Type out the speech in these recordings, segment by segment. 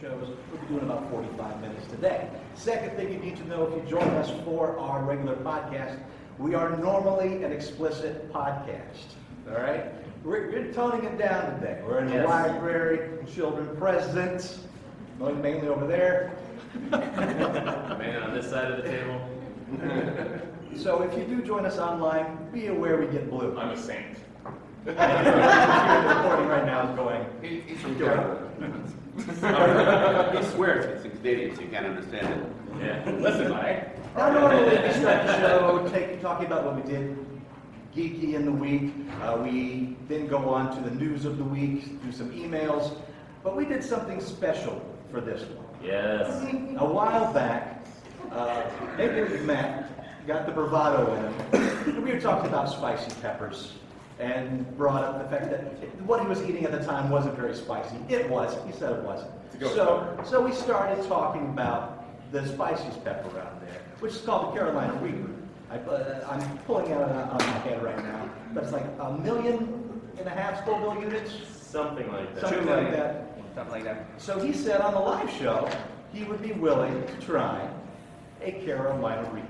shows. We'll be doing about 45 minutes today. Second thing you need to know if you join us for our regular podcast, we are normally an explicit podcast. All right? We're toning it down today. We're in the library, children present, mainly over there. Man on this side of the table. So if you do join us online, be aware we get blue. I'm a saint. The recording right now is going. He's from Canada. He swears it's Canadian, so you can't understand it. Yeah. Listen, I. Now normally we start the show talking about what we did geeky in the week. We then go on to the news of the week, do some emails, but we did something special for this one. Yes. A while back, maybe Matt got the bravado in him. We were talking about spicy peppers and brought up the fact that what he was eating at the time wasn't very spicy. It was. He said it wasn't. So we started talking about the spiciest pepper out there, which is called the Carolina Reaper. I'm pulling out on my head right now, but it's like 1.5 million Scoville units. Something like that. Something like that. Something like that. So he said on the live show he would be willing to try a Carolina Reaper.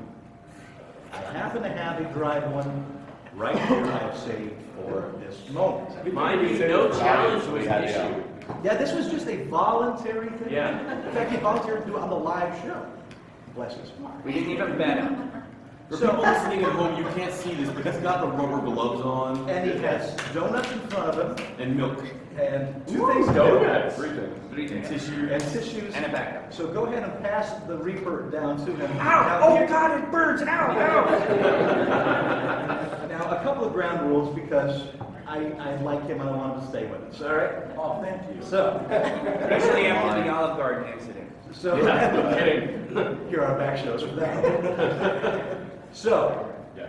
I happen to have a dried one right here I've saved for this moment. Mind you, no challenge was issued. Yeah, this was just a voluntary thing. Yeah. In fact, he volunteered to do it on the live show. Bless his heart. We didn't even bet him. For So- people listening at home, you can't see this, but he's got the rubber gloves on. And he has donuts in front of him And milk. and two things to do. Donuts. Three things. Tissue. And tissues. And a backup. So go ahead and pass the Reaper down to him. Ow! Now, Oh here- God, it burns! Ow! Ow! Now, a couple of ground rules because I like him and I want him to stay with us. All right? Oh, thank you. So, Especially after the Olive Garden incident. so Yeah, no kidding. here are back shows for that. So, Yeah.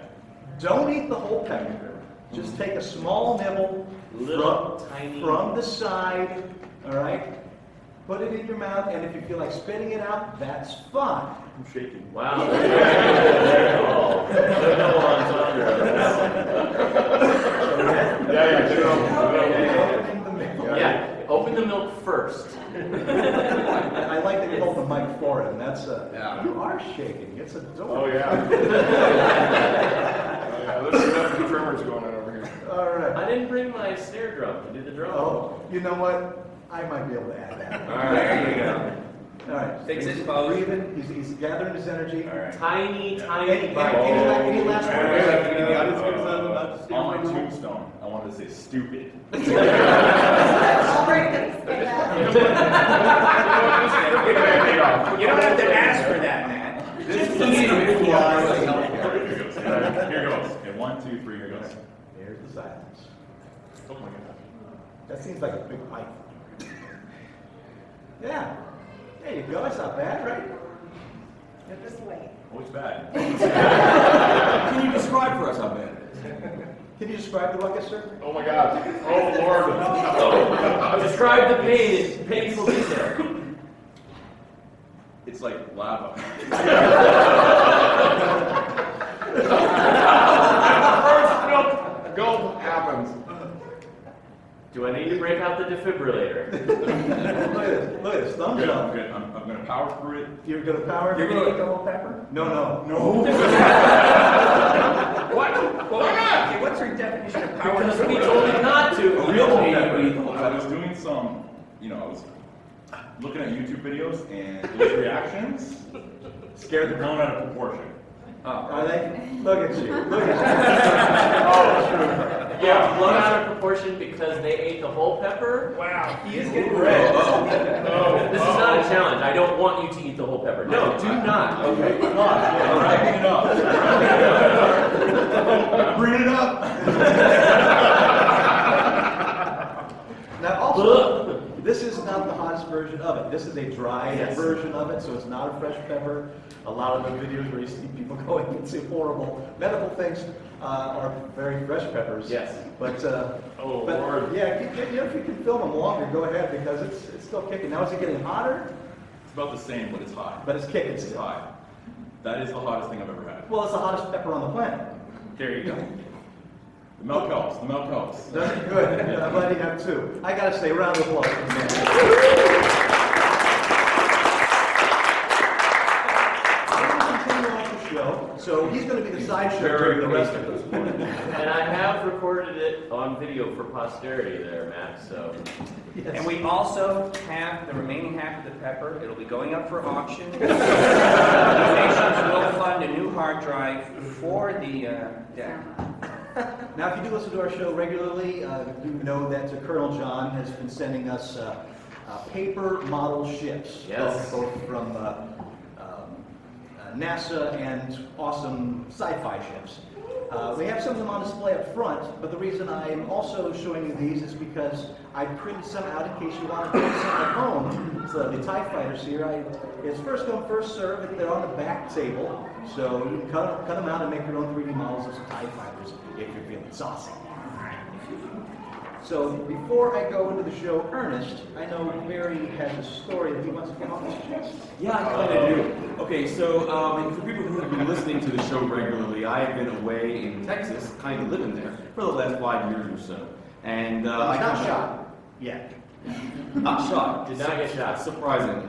don't eat the whole pepper. Just take a small nibble Little tiny. from the side. All right? Put it in your mouth, and if you feel like spitting it out, that's fine. I'm shaking. Wow. Very cool. Good no on top Opening the milk. Yeah. Open the milk first. I like that you hold the mic for him. That's Yeah. you are shaking. It's adorable. Oh, yeah. There's enough tremors going on over here. All right. I didn't bring my snare drum to do the drum. Oh, you know what? I might be able to add that. All right. There you go. All right. Fix it, He's pose. breathing. He's gathering his energy. All right. Tiny, Any, tiny any, bite. any last words? On my tombstone, I wanted to say stupid. You don't have to ask for that, man. Here goes. Okay, 1, 2, 3, here goes. Here's the silence. Oh my god. That seems like a big pipe. Yeah. There you go. That's not bad, right? Just wait. Oh, it's bad. Can you describe for us how bad it is? Can you describe the ruckus, sir? Oh my god. Oh lord. Oh, describe the pain in painful detail. It's like lava. First milk go happens. Do I need to break out the defibrillator? Look at this. Look at this. Thumbs Good, up. good. I'm gonna power through it. You're going to power? You're gonna eat the whole pepper? No, no. No. What? Well, okay, what's your definition of power? Because we told him not to. Really? I was doing some, I was looking at YouTube videos and those reactions scared the blown out of proportion. Are they? Look at you. Look at Oh, Yeah, blown out of proportion because they ate the whole pepper. Wow, he is you. getting red. This is not a challenge. I don't want you to eat the whole pepper. No, do not. Okay, come on. Yeah, all right. Bring it up. Now, also, this is not the hottest version of it. This is a dry Yes. version of it, so it's not a fresh pepper. A lot of the videos where you see people going into horrible medical things are very fresh peppers. Yes. But, Oh, but Lord. yeah, if you can film them longer, go ahead because it's still kicking. Now, is it getting hotter? It's about the same, but it's hot. But it's kicking It's still. hot. That is the hottest thing I've ever had. Well, it's the hottest pepper on the planet. There you go. The milk helps. The milk helps. Doesn't good. I'm glad you have two. I gotta say, round of applause for the man. show, so he's going to be the sideshow Very during the rest of this. And I have recorded it on video for posterity there, Matt, so. Yes. And we also have the remaining half of the pepper. It'll be going up for auction. Donations will fund a new hard drive for the deck. Now, if you do listen to our show regularly, you know that Colonel John has been sending us paper model ships, Yes. both from NASA and awesome sci-fi ships. We have some of them on display up front, but the reason I'm also showing you these is because I printed some out in case you want to print some at home. So the TIE fighters here, it's first come, first serve. They're on the back table, so you can cut them out and make your own 3D models of some TIE fighters if you're feeling saucy. So before I go into the show, Ernest, I know Barry has a story that he wants to come on this show. Yeah, I kind of do. Okay, so for people who have been listening to the show regularly, I have been away in Texas, kind of living there, for the last 5 years or so. And He's I not kinda- shot yet. Not shot. Did not get shot. Surprisingly.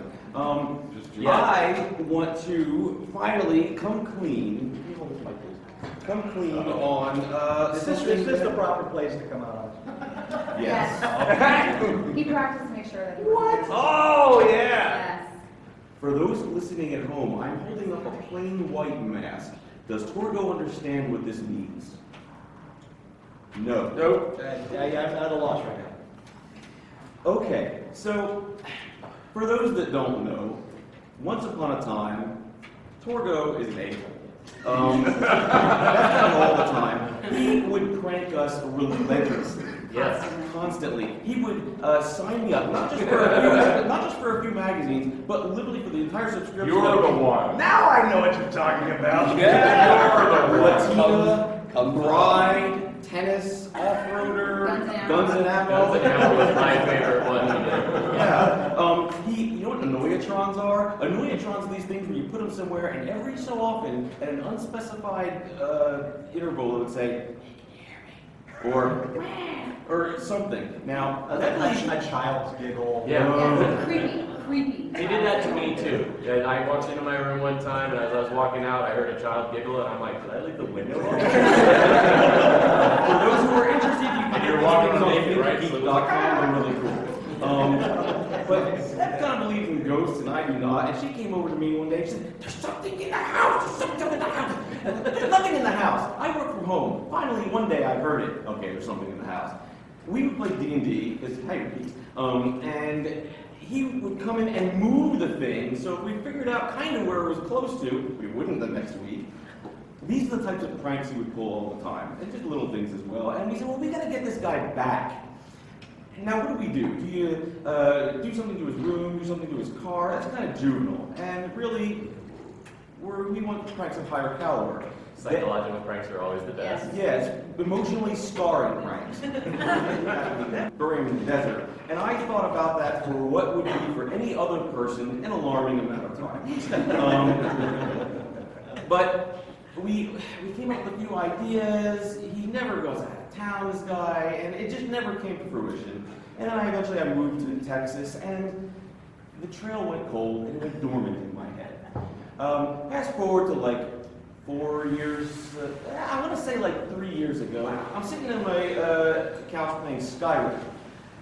Yeah. I want to finally come clean. Can you hold this mic, please? Come clean on Is this something the that- proper place to come out on? Yes. He practiced to make sure that he Oh, yeah. Yes. For those listening at home, I'm holding up a plain white mask. Does Torgo understand what this means? No. Nope. I'm at a loss right now. Okay, so for those that don't know, once upon a time, Torgo is an a-hole. That's not all the time. He would prank us relentlessly. Yes. Constantly. He would sign me up, not just for a few magazines, but literally for the entire subscription. You're the one. Now I know what you're talking about. You're the one. Latina, Come Bride, tennis, off-roader, Guns and Ammo. That was my favorite one. Yeah. You know what annoyatrons are? Annoyatrons are these things where you put them somewhere, and every so often, at an unspecified interval, it would say, or something. Now, that really A child's giggle. Yeah. Yes. Creepy. Creepy. He did that to me too. And I walked into my room one time, and as I was walking out, I heard a child giggle, and I'm like, did I leave the window open? For those who are interested, you can And get you're these walking things on on naked, right? geekgeek.com. They're really cool. But Steph kind of believes in ghosts, and I do not. And she came over to me one day and she said, "There's something in the house! There's something in the house!" There's nothing in the house. I work from home. Finally, one day I heard it. Okay, there's something in the house. We would play D&D, because and he would come in and move the thing, so if we figured out kind of where it was close to, we wouldn't the next week. These are the types of pranks he would pull all the time, and just little things as well. And we said, well, we got to get this guy back. Now, what do? Do you do something to his room, do something to his car? That's kind of juvenile. And really, we want pranks of higher caliber. Psychological pranks are always the best. Yes, emotionally scarring pranks. Bury him in the desert. And I thought about that for what would be for any other person an alarming amount of time. But we came up with a few ideas. He never goes out of town, this guy, and it just never came to fruition. And then eventually I moved to Texas, and the trail went cold and it went dormant in my head. Fast forward to like 4 years, I want to say like 3 years ago, I'm sitting on my couch playing Skyrim.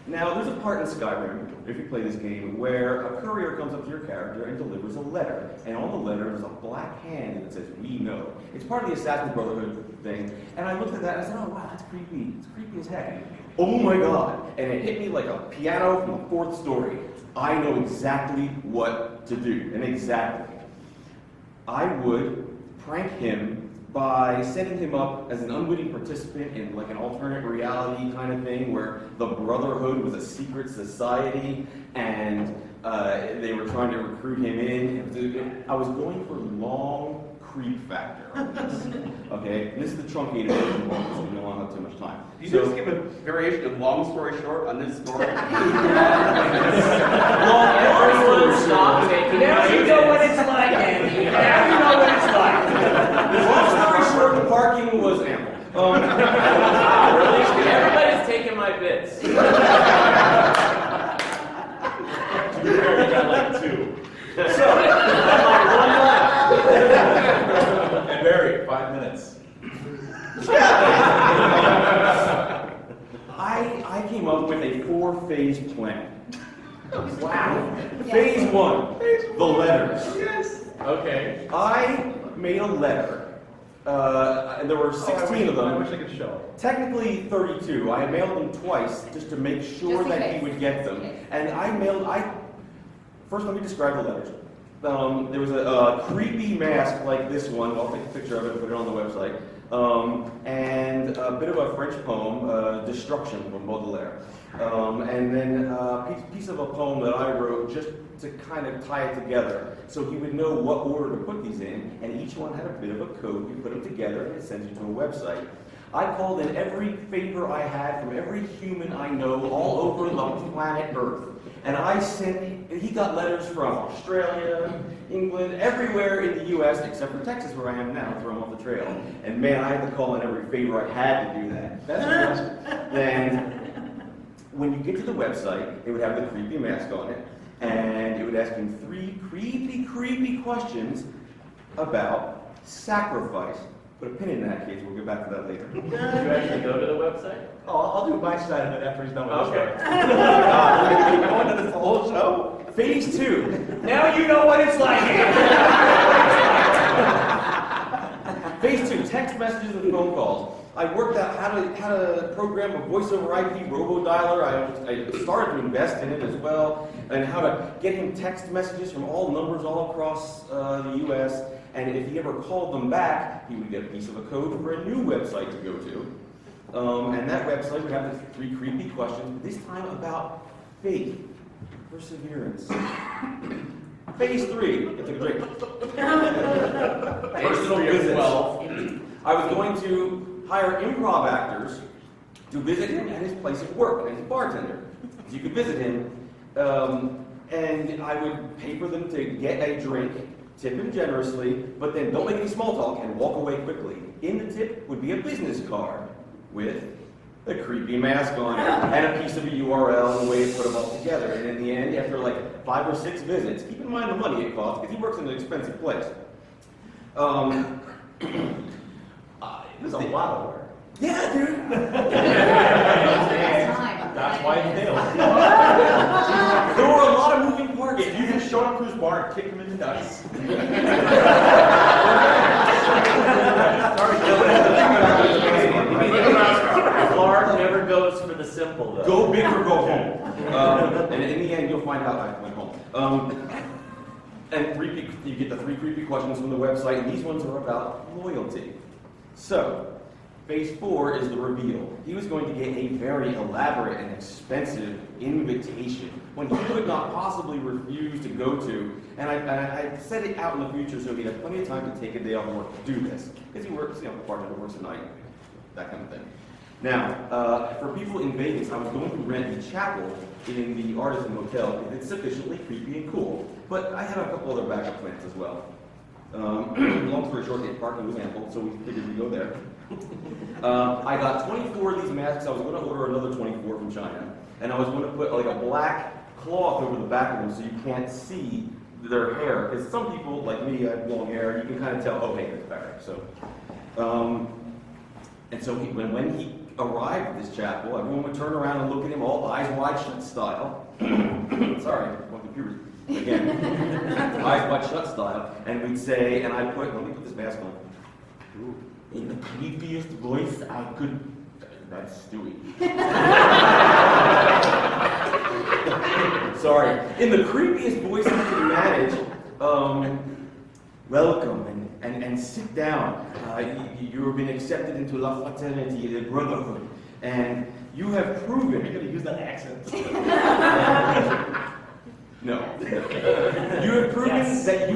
Now, there's a part in Skyrim, if you play this game, where a courier comes up to your character and delivers a letter. And on the letter, there's a black hand that says, "We know." It's part of the Assassin's Brotherhood thing. And I looked at that and I said, oh, wow, that's creepy. It's creepy as heck. Oh my God. And it hit me like a piano from the fourth story. I know exactly what to do. And exactly. I would prank him by setting him up as an unwitting participant in like an alternate reality kind of thing where the Brotherhood was a secret society and they were trying to recruit him in. I was going for long creep factor on this. Okay? And this is the truncated version of so we don't have too much time. You just give a variation of long story short on this story. Everyone stop taking Now you know what notes. it's like, Andy. Now you know what it's like. Long story short, the parking was ample. Everybody's taking my bits. To be fair, you got like two. So, I'm like, one left. I came up with a 4-phase plan. Wow. Phase 1, the letters. Okay. I made a letter. And there were 16 of I wish I them. could show it. Technically 32. I had mailed them twice just to make sure Just in that he case. would get them. Okay. And first let me describe the letters. There was a creepy mask like this one. I'll take a picture of it and put it on the website. And a bit of a French poem, Destruction from Baudelaire. And then a piece of a poem that I wrote just to kind of tie it together so he would know what order to put these in, and each one had a bit of a code. You put them together and it sends you to a website. I called in every favor I had from every human I know all over the planet Earth. And he got letters from Australia, England, everywhere in the US except for Texas where I am now, throw him off the trail. And man, I had to call in every favor I had to do that. That's impressive. Then, when you get to the website, it would have the creepy mask on it, and it would ask him 3 creepy questions about sacrifice. Put a pin in that case, we'll get back to that later. Did you actually go to the website? Oh, I'll do my side of it after he's done with Okay. the story. Going to this whole show? Phase 2. Now you know what it's like. Phase 2, text messages and phone calls. I worked out how to program a voice over IP robo-dialer. I started to invest in it as well, and how to get him text messages from all numbers all across the US. And if he ever called them back, he would get a piece of a code for a new website to go to. And that website would have the 3 creepy questions, this time about faith, perseverance. Phase 3, get a drink. Personal visits. I was going to hire improv actors to visit him at his place of work as a bartender. So you could visit him, and I would pay for them to get a drink, tip him generously, but then don't make any small talk and walk away quickly. In the tip would be a business card with a creepy mask on it and a piece of a URL and a way to put them all together. And in the end, after like 5 or 6 visits, keep in mind the money it costs because he works in an expensive place. This is a lot of work. Yeah, dude. That's why it failed. There were a lot of moving parts. If you just show up to his bar and kick him in the nuts. Clark never goes for the simple, though. Go big or go home. And in the end, you'll find out I went home. And you get the 3 creepy questions from the website, and these ones are about loyalty. So, phase 4 is the reveal. He was going to get a very elaborate and expensive invitation when he could not possibly refuse to go to. And I set it out in the future so he'd have plenty of time to take a day off work to do this. Because he works, partner works at night, that kind of thing. Now, for people in Vegas, I was going to rent a chapel in the Artisan Hotel because it's sufficiently creepy and cool. But I had a couple other backup plans as well. Long story short, the parking was ample, so we figured we'd go there. I got 24 of these masks. I was going to order another 24 from China. And I was going to put like a black cloth over the back of them so you can't see their hair. Because some people, like me, I have long hair, you can kind of tell, oh, hey, that's Barry. So, and so when he arrived at this chapel, everyone would turn around and look at him all eyes wide shut style. Sorry, my computer again. Eyes wide shut style. And we'd say, and let me put this mask on. In the creepiest voice I could. That's Stewie. Sorry. In the creepiest voice I could manage, welcome and sit down. You have been accepted into La Fraternity, the Brotherhood, and you have proven. You're going to use that accent. No. You have proven that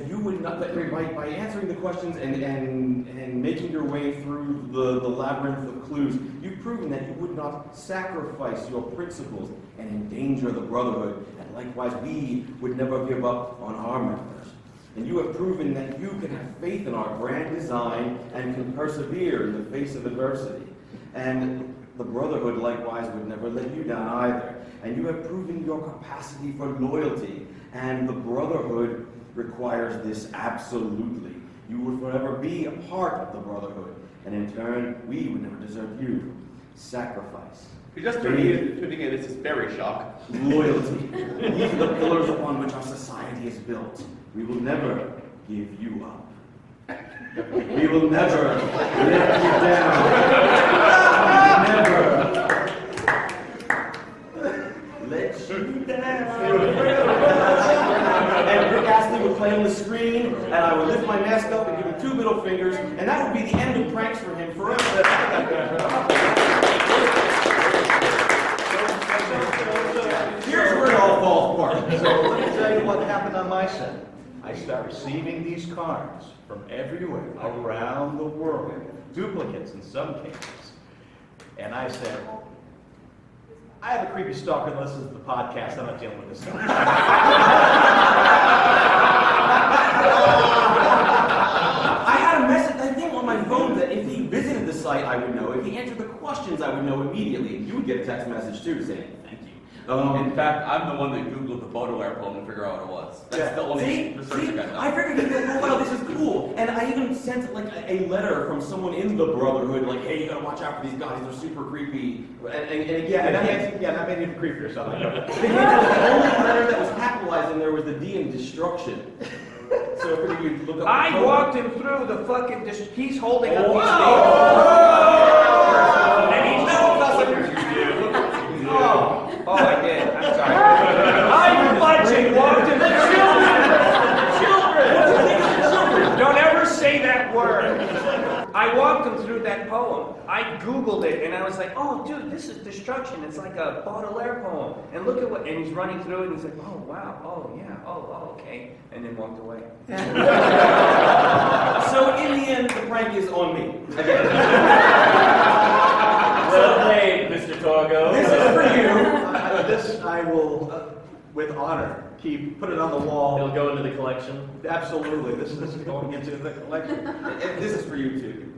you would not, by answering the questions and making your way through the labyrinth of clues, you've proven that you would not sacrifice your principles and endanger the Brotherhood, and likewise we would never give up on our members. And you have proven that you can have faith in our grand design and can persevere in the face of adversity. And the Brotherhood likewise would never let you down either. And you have proven your capacity for loyalty. And the Brotherhood requires this absolutely. You would forever be a part of the Brotherhood. And in turn, we would never desert you. sacrifice, You're just tuning in, this is Berry Shock. loyalty. These are the pillars upon which our society is built. We will never give you up. We will never let you down. Never let you down. And Rick Astley would play on the screen, and I would lift my mask up and give him 2 middle fingers, and that would be the end of pranks for him forever. Here's where it all falls apart. So let me tell you what happened on my set. I start receiving these cards from everywhere around the world, duplicates in some cases. And I said, I have a creepy stalker that listens to the podcast. I'm not dealing with this stuff. I had a message, I think, on my phone that if he visited the site, I would know. If he answered the questions, I would know immediately. You would get a text message too saying, thank you. In fact, I'm the one that Googled the Baudelaire poem to figure out what it was. That's the only research I got done. I figured he'd be like, oh wow, this is cool. And I even sent like a letter from someone in the Brotherhood, like, hey, you gotta watch out for these guys, they're super creepy. And again, That made it creepier, so the only letter that was capitalized in there was the D in destruction. So I figured you'd look up. I walked him through the fucking, he's holding up his and he's Oh, I did. I'm sorry. I'm fudging. Walked him Children. Don't ever say that word. I walked him through that poem. I Googled it, and I was like, oh, dude, this is destruction. It's like a Baudelaire poem. And look at what, and he's running through it, and he's like, oh, wow, oh, yeah, oh, okay. And then walked away. So in the end, the prank is on me. Well played, Mr. Torgo. This is for you. This I will, with honor, put it on the wall. It'll go into the collection. Absolutely, this is going into the collection. And this is for you too.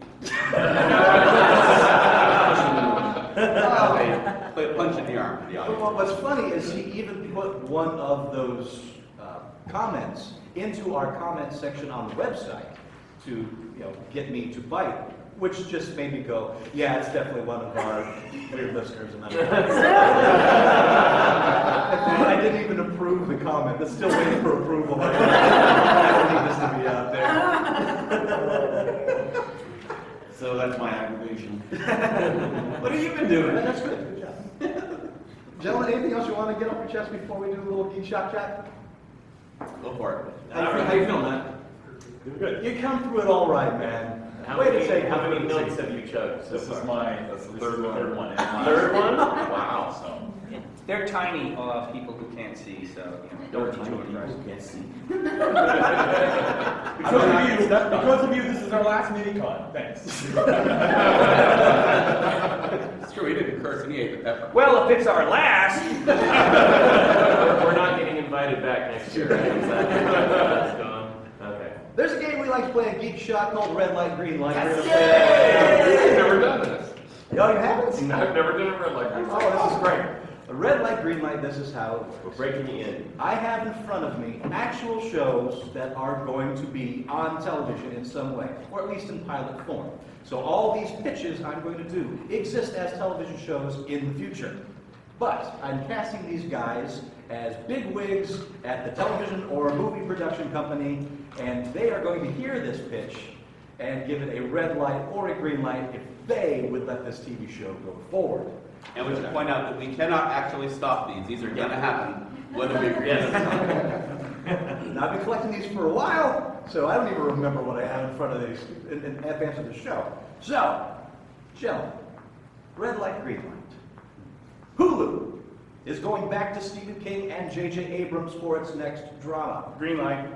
Punch in the arm for the audience. Well, what's funny is he even put one of those comments into our comment section on the website to get me to bite, which just made me go, yeah, it's definitely one of our weird listeners. And I didn't even approve the comment. It's still waiting for approval. I don't need this to be out there. So that's my aggravation. What have you been doing? That's good. Good job. Gentlemen, anything else you want to get off your chest before we do a little Geek Shock chat? Go for it. How you feeling, Matt? Good. You come through it all right, man. How Way to many, say how many notes have you chugged so This far? is that's the third one. Third one? Wow. So. They're tiny people who can't see, so don't teach them to rest. Can't see. Because of you, this is our last Mini-Con. Thanks. It's true, he didn't curse and he ate the pepper. Well, if it's our last, We're not getting invited back next year, right? That's gone. Okay. There's a game we like to play at Geek Shock called Red Light, Green Light. I've never done this. Oh, you haven't? I've never done a red light. Oh, this is great. A red light, green light, this is how it We're works. breaking you in. I have in front of me actual shows that are going to be on television in some way, or at least in pilot form. So all these pitches I'm going to do exist as television shows in the future. But I'm casting these guys as big wigs at the television or movie production company, and they are going to hear this pitch and give it a red light or a green light if they would let this TV show go forward. And we should point out that we cannot actually stop these. These are going to happen, whether we agree or not. Now, I've been collecting these for a while, so I don't even remember what I have in front of these in advance of the show. So, gentlemen, red light, green light. Hulu is going back to Stephen King and J.J. Abrams for its next drama. green light.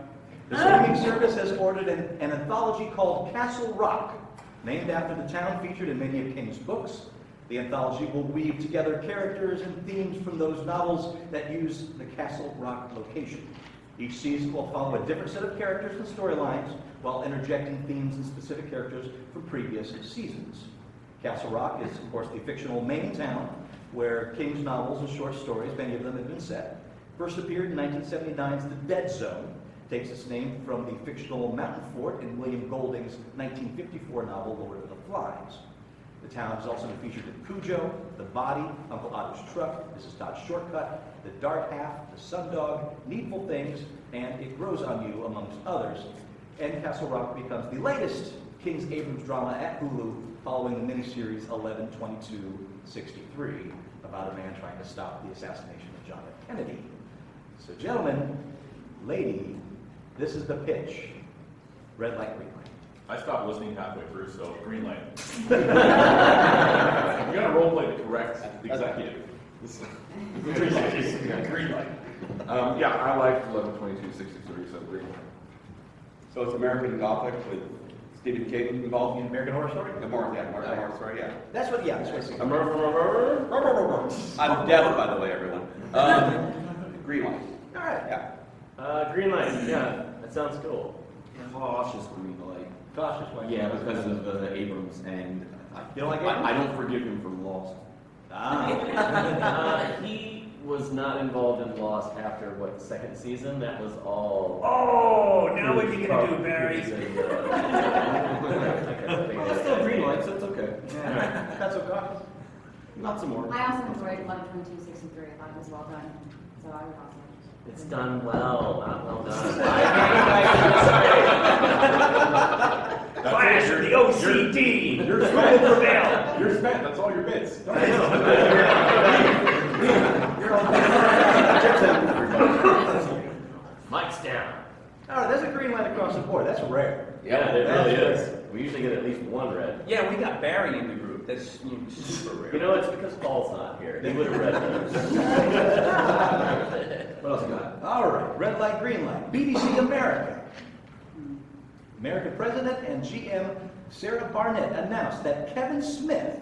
The streaming service has ordered an anthology called Castle Rock, named after the town featured in many of King's books. The anthology will weave together characters and themes from those novels that use the Castle Rock location. Each season will follow a different set of characters and storylines while interjecting themes and specific characters from previous seasons. Castle Rock is, of course, the fictional Maine town where King's novels and short stories, many of them have been set. First appeared in 1979's The Dead Zone, takes its name from the fictional mountain fort in William Golding's 1954 novel Lord of the Flies. The town has also been featured in Cujo, The Body, Uncle Otto's Truck, This is Todd's Shortcut, The Dark Half, The Sundog, Needful Things, and It Grows on You, amongst others. And Castle Rock becomes the latest King's Abrams drama at Hulu, following the miniseries 11/22/63, about a man trying to stop the assassination of John F. Kennedy. So, gentlemen, lady, this is the pitch. Red light, green light. I stopped listening halfway through, so green light. We gotta role play the correct executive. Green light. Yeah, green light. Yeah, I liked 11/22/63, so green light. So it's American Gothic with Stephen King involved? American Horror Story? American Horror Story, yeah. That's what I see. I'm deaf, by the way, everyone. Green light. All right. Yeah. Green light, yeah, that sounds cool. Cautious green light. Cautious one. Yeah, because of Abrams, and You don't like Abrams? I don't forgive him for Lost. He was not involved in Lost after, what, second season? That was all... Oh, now what are you gonna do, Barry? Well, it's still green light, so it's okay. That's so cautious. Not some more. I also enjoyed 11/22/63. I thought it was well done. So I would also. It's done well, not well done. Flash, the OCD! You're Will spent. prevail. You're spent. That's all your bits. Mike's down. All right, there's a green light across the board. That's rare. Yeah, it That's really rare. is. We usually get at least one red. Yeah, we got Barry in the group. That's super rare. You know, it's because Paul's not here. He would have read those. What else you got? All right, red light, green light. BBC America. American President and GM Sarah Barnett announced that Kevin Smith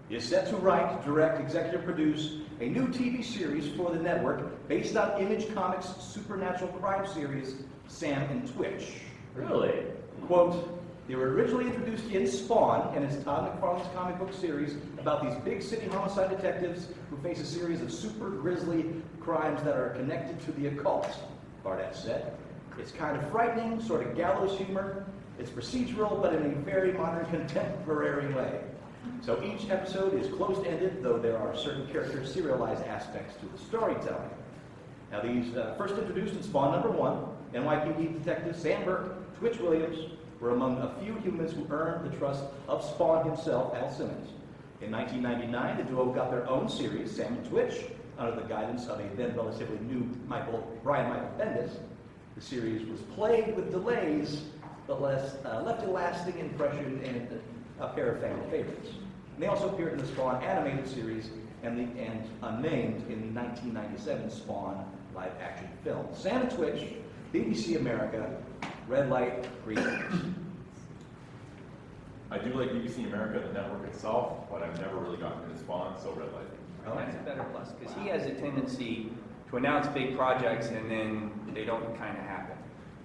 is set to write, direct, executive produce a new TV series for the network based on Image Comics' supernatural crime series, Sam and Twitch. Really? Quote, they were originally introduced in Spawn, and it's Todd McFarlane's comic book series about these big city homicide detectives who face a series of super grisly crimes that are connected to the occult, Barnett said. It's kind of frightening, sort of gallows humor. It's procedural, but in a very modern, contemporary way. So each episode is closed-ended, though there are certain character serialized aspects to the storytelling. Now these, first introduced in Spawn #1, NYPD detectives Sam Burke, Twitch Williams, were among a few humans who earned the trust of Spawn himself, Al Simmons. In 1999, the duo got their own series, Sam and Twitch, under the guidance of a then relatively new Brian Michael Bendis. The series was plagued with delays, but left a lasting impression and a pair of fan favorites. And they also appeared in the Spawn animated series and Unnamed in the 1997 Spawn live-action film. Sam and Twitch, BBC America, red light, green light. I do like BBC America, the network itself, but I've never really gotten into Spawn, so red light. That's a better plus, because he has a tendency to announce big projects and then they don't kind of happen.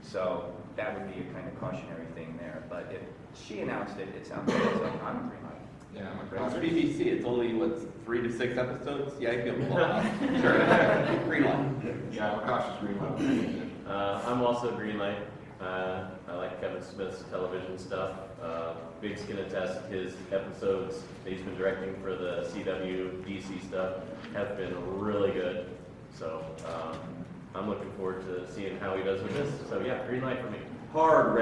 So that would be a kind of cautionary thing there. But if she announced it, it sounds like it's like, I'm a green light. Yeah, I'm a It's great. BBC, it's only, 3 to 6 episodes? Yeah, you can pull it off. Sure. Green light. Yeah, I'm a cautious green light. I'm also green light. I like Kevin Smith's television stuff. Big Skin attest, his episodes that he's been directing for the CW, DC stuff have been really good. So I'm looking forward to seeing how he does with this. So yeah, green light for me. Hard